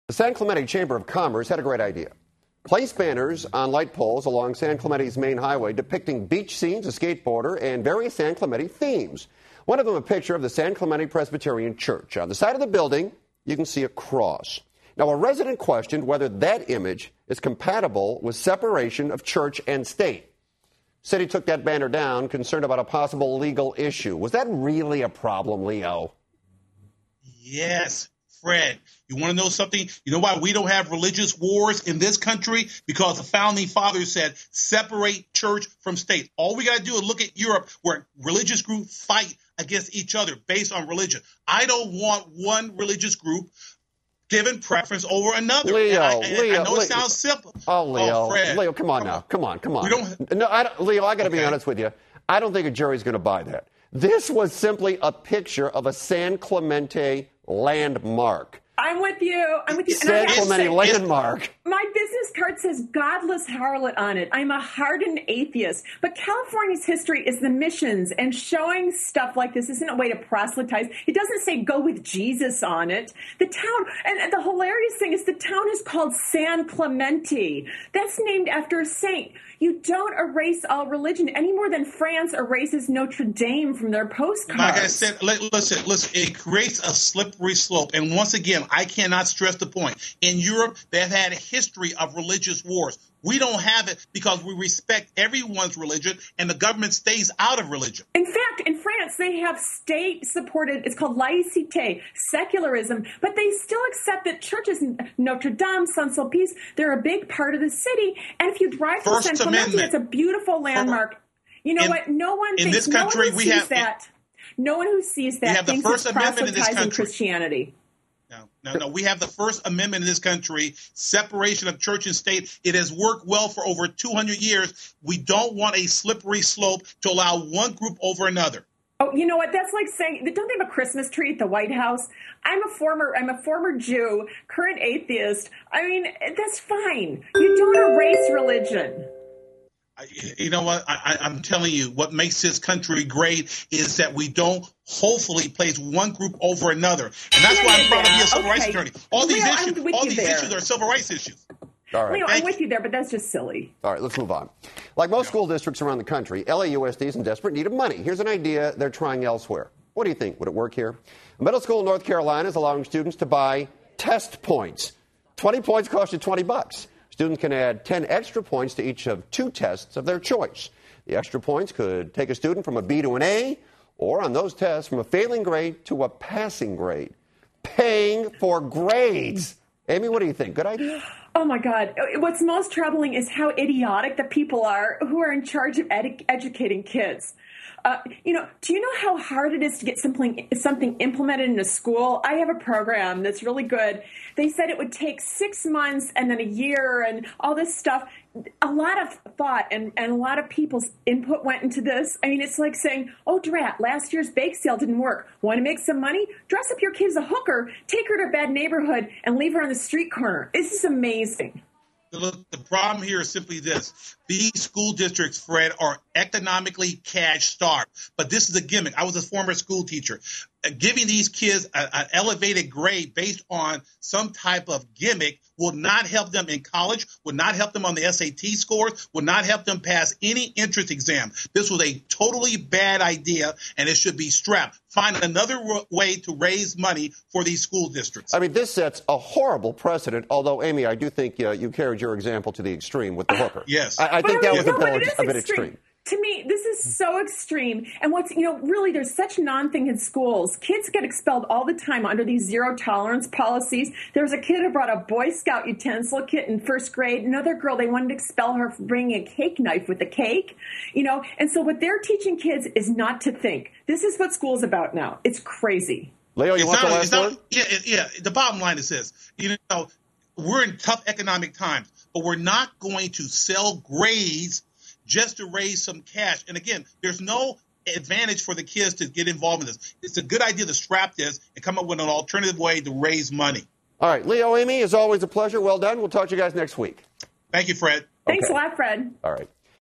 The San Clemente Chamber of Commerce had a great idea. Place banners on light poles along San Clemente's main highway depicting beach scenes, a skateboarder, and various San Clemente themes. One of them a picture of the San Clemente Presbyterian Church. On the side of the building, you can see a cross. Now, a resident questioned whether that image is compatible with separation of church and state. City took that banner down, concerned about a possible legal issue. Was that really a problem, Leo? Yes, Fred. You want to know something? You know why we don't have religious wars in this country? Because the founding fathers said separate church from state. All we got to do is look at Europe, where religious groups fight against each other based on religion. I don't want one religious group given preference over another. Leo, I know it sounds simple. Oh, Leo. Fred. Leo, come on now. Come on. Leo, I got to be honest with you. I don't think a jury's going to buy that. This was simply a picture of a San Clemente landmark. I'm with you. San Clemente landmark. My business card says godless harlot on it. I'm a hardened atheist. But California's history is the missions, and showing stuff like this isn't a way to proselytize. It doesn't say go with Jesus on it. The town, and the hilarious thing is the town is called San Clemente. That's named after a saint. You don't erase all religion any more than France erases Notre Dame from their postcards. Like I said, listen, it creates a slippery slope. And once again, I cannot stress the point. In Europe, they've had a history of religious wars. We don't have it because we respect everyone's religion and the government stays out of religion. In fact, in France, they have state-supported, it's called laïcité, secularism, but they still accept that churches, Notre Dame, Saint-Sulpice, they're a big part of the city. And if you drive to San Clemente, it's a beautiful landmark. You know what? No one thinks, no one who sees that. No one who sees that thinks it's proselytizing Christianity. No. We have the First Amendment in this country, separation of church and state. It has worked well for over 200 years. We don't want a slippery slope to allow one group over another. Oh, you know what? That's like saying, don't they have a Christmas tree at the White House? I'm a former Jew, current atheist. I mean, that's fine. You don't erase religion. You know what? I'm telling you, what makes this country great is that we don't hopefully place one group over another. And that's why I'm proud to be a civil rights attorney. All these issues are civil rights issues. All right. I'm with you there, but that's just silly. All right, let's move on. Like most school districts around the country, LAUSD is in desperate need of money. Here's an idea they're trying elsewhere. What do you think? Would it work here? A middle school in North Carolina is allowing students to buy test points. 20 points cost you $20. Students can add 10 extra points to each of 2 tests of their choice. The extra points could take a student from a B to an A, or on those tests from a failing grade to a passing grade. Paying for grades. Amy, what do you think? Good idea? Oh, my God. What's most troubling is how idiotic the people are who are in charge of educating kids. Do you know how hard it is to get something implemented in a school? I have a program that's really good. They said it would take 6 months and then a year and all this stuff. A lot of thought and a lot of people's input went into this. I mean, it's like saying, oh, drat, last year's bake sale didn't work. Want to make some money? Dress up your kid as a hooker, take her to a bad neighborhood, and leave her on the street corner. This is amazing. Look, the problem here is simply this. These school districts, Fred, are economically cash-starved. But this is a gimmick. I was a former school teacher. Giving these kids an elevated grade based on some type of gimmick will not help them in college, will not help them on the SAT scores, will not help them pass any entrance exam. This was a totally bad idea, and it should be scrapped. Find another way to raise money for these school districts. I mean, this sets a horrible precedent, although, Amy, I do think you carried your example to the extreme with the hooker. Yes. I think that was a bit extreme. To me, this is so extreme. And really, there's such non-thing in schools. Kids get expelled all the time under these zero-tolerance policies. There was a kid who brought a Boy Scout utensil kit in first grade. Another girl, they wanted to expel her for bringing a cake knife with a cake. And so what they're teaching kids is not to think. This is what school's about now. It's crazy. Leo, you want the last word? Yeah. The bottom line is this. We're in tough economic times, but we're not going to sell grades just to raise some cash. And again, there's no advantage for the kids to get involved in this. It's a good idea to scrap this and come up with an alternative way to raise money. All right. Leo, Amy, as always, a pleasure. Well done. We'll talk to you guys next week. Thank you, Fred. Thanks a lot, Fred. All right.